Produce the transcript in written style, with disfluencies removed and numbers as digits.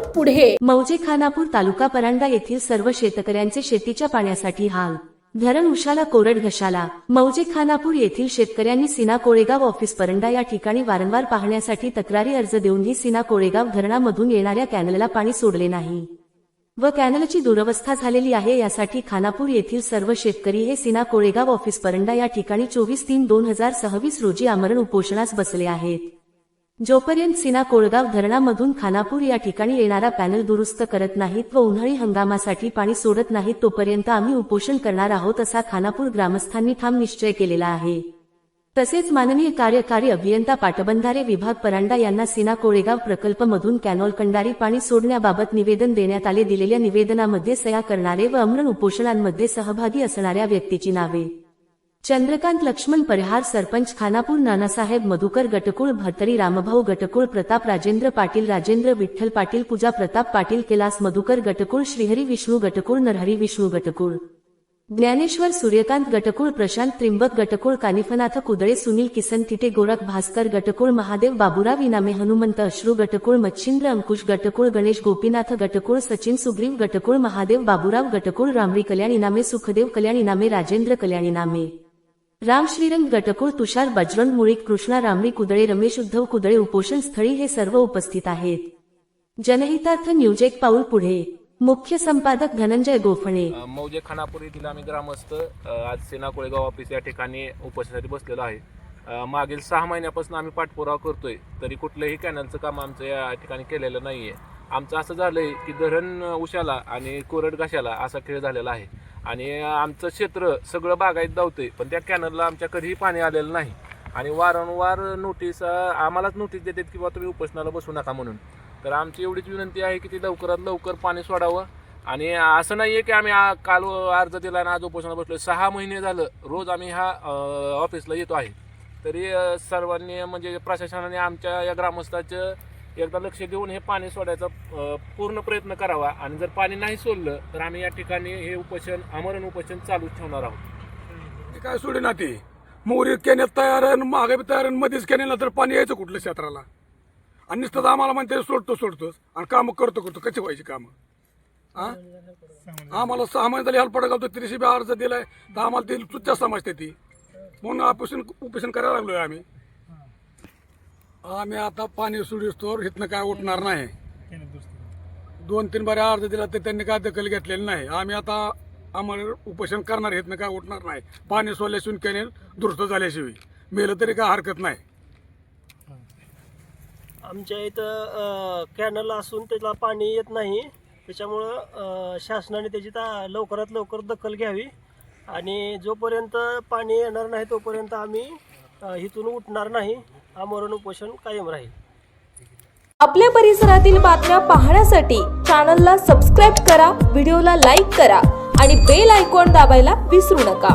पुढे। मौजे खानापूर तालुका परांडा येथील सर्व शेतकऱ्यांचे शेतीच्या पाण्यासाठी हाल। धरण उशाला कोरड घशाला। मौजे खानापूर येथील शेतकऱ्यांनी सीना कोळेगाव ऑफिस परांडा या ठिकाणी वारंवार पाहण्यासाठी तक्रारी अर्ज देऊनही सीना कोळेगाव धरणामधून येणाऱ्या कॅनलला पाणी सोडले नाही व कॅनलची दुरवस्था झालेली आहे। यासाठी खानापूर येथील सर्व शेतकरी हे सीना कोळेगाव ऑफिस परांडा या ठिकाणी 24/3/2026 रोजी आमरण उपोषणास बसले आहेत। जोपर्यंत सीना कोळेगाव धरणामधून खानापूर या ठिकाणी येणारा पॅनल दुरुस्त करत नाहीत व उन्हाळी हंगामासाठी पाणी सोडत नाहीत तोपर्यंत आम्ही उपोषण करणार आहोत, असा खानापूर ग्रामस्थांनी ठाम निश्चय केलेला आहे। तसेच माननीय कार्यकारी अभियंता पाटबंधारे विभाग परांडा यांना सीना कोळेगाव प्रकल्पमधून कॅनॉल कंडारी पाणी सोडण्याबाबत निवेदन देण्यात आले। दिलेल्या निवेदनामध्ये सह्या करणारे व आमरण उपोषणांमध्ये सहभागी असणाऱ्या व्यक्तीची नावे: चंद्रकांत लक्ष्मण परिहार, सरपंच खानापूर नानासाहेब मधुकर गटकुळ, भतरी रामभाऊ गटकुळ, प्रताप राजेंद्र पाटील, राजेंद्र विठ्ठल पाटील, पूजा प्रताप पाटील, कैलास मधुकर गटकुळ, श्रीहरी विष्णू गटकुळ, नरहरी विष्णू गटकुळ, ज्ञानेश्वर सूर्यकांत गटकुळ, प्रशांत त्रिंबक गटकुळ, कानिफनाथ कुदळे, सुनील किसन तिटे, गोरख भास्कर गटकुळ, महादेव बाबुराव इनामे, हनुमंत अश्रू गटकुळ, मच्छिंद्र अंकुश गटकुळ, गणेश गोपीनाथ गटकुळ, सचिन सुग्रीव गटकुळ, महादेव बाबुराव गटकुळ, रामरी कल्याण इनामे, सुखदेव कल्याण इनामे, राजेंद्र कल्याण इनामे, राम श्रीरंग गटकुळ, तुषार बजरंग मुळीक, कृष्णा रामरी कुदळे, रमेश उद्धव कुदळे उपोषण स्थळी हे सर्व उपस्थित आहेत। जनहितार्थ न्यूज एक पाऊल पुढे। मुख्य संपादक धनंजय गोफणे। मौजे खानापूर येथील आम्ही ग्रामस्थ आज सीना कोळेगाव ऑफिस या ठिकाणी उपोषणासाठी बसलेलो आहे। मागील 6 महिन्यापासून आम्ही पाठपुरावा करतोय, तरी कुठलंही कॅनलचं काम आमचं या ठिकाणी केलेलं नाहीये। आमचं असं झालंय की धरण उशाला आणि कोरड घाशाला असा खेळ झालेला आहे आणि आमचं क्षेत्र सगळं बागायत धावतंय, पण त्या कॅनलला आमच्या कधीही पाणी आलेलं नाही आणि वारंवार नोटीस आम्हालाच नोटीस देतात की बा तुम्ही उपोषणाला बसू नका म्हणून। तर आमची एवढीच विनंती आहे की ती लवकरात लवकर पाणी सोडावं। आणि असं नाही आहे की आम्ही काल अर्ज दिला आणि आज उपोषणाला बसलो। 6 महिने झालं रोज आम्ही ह्या ऑफिसला येतो आहे, तरी सर्वांनी म्हणजे प्रशासनाने आमच्या या ग्रामस्थाचं एकदा लक्ष देऊन हे पाणी सोडायचा पूर्ण प्रयत्न करावा आणि जर पाणी नाही सोडलं तर आम्ही या ठिकाणी हे उपोषण आमरण उपोषण चालूच ठेवणार आहोत। ते काय सोडे ना ते मोरी कॅनेल तयार आहे, मागे तयार, मध्येच कॅनेलला तर पाणी यायचं कुठलं क्षेत्राला? आणि नुसतं आम्हाला म्हणते सोडतोच आणि कामं करतो कशी व्हायची कामं? आम्हाला 6 महिने झाले हलपडा घालतो, 30 अर्ज दिलाय तर आम्हाला ती चुच्चा समजते ती, म्हणून उपोषण करायला लागलोय आम्ही। आम्ही आता पाणी सोडिस्तोवर इथनं काय उठणार नाही। 2-3 बारे अर्ज दिला तर त्यांनी काय दखल घेतलेली नाही। आम्ही आता आम्हाला उपोषण करणार, इथनं काय उठणार नाही। पाणी सोडल्याशिवाय कॅनेल दुरुस्त झाल्याशिवाय मेलं तरी काय हरकत नाही। आमच्या इथं कॅनल असून त्याला पाणी येत नाही, त्याच्यामुळं शासनाने त्याची लवकरात लवकर दखल घ्यावी आणि जोपर्यंत पाणी येणार नाही तोपर्यंत आम्ही इथून उठणार नाही। आमरण उपोषण कायम राहील। आपल्या परिसरातील बातम्या पाहण्यासाठी चॅनलला सबस्क्राईब करा, व्हिडिओला लाईक करा आणि बेल आयकॉन दाबायला विसरू नका।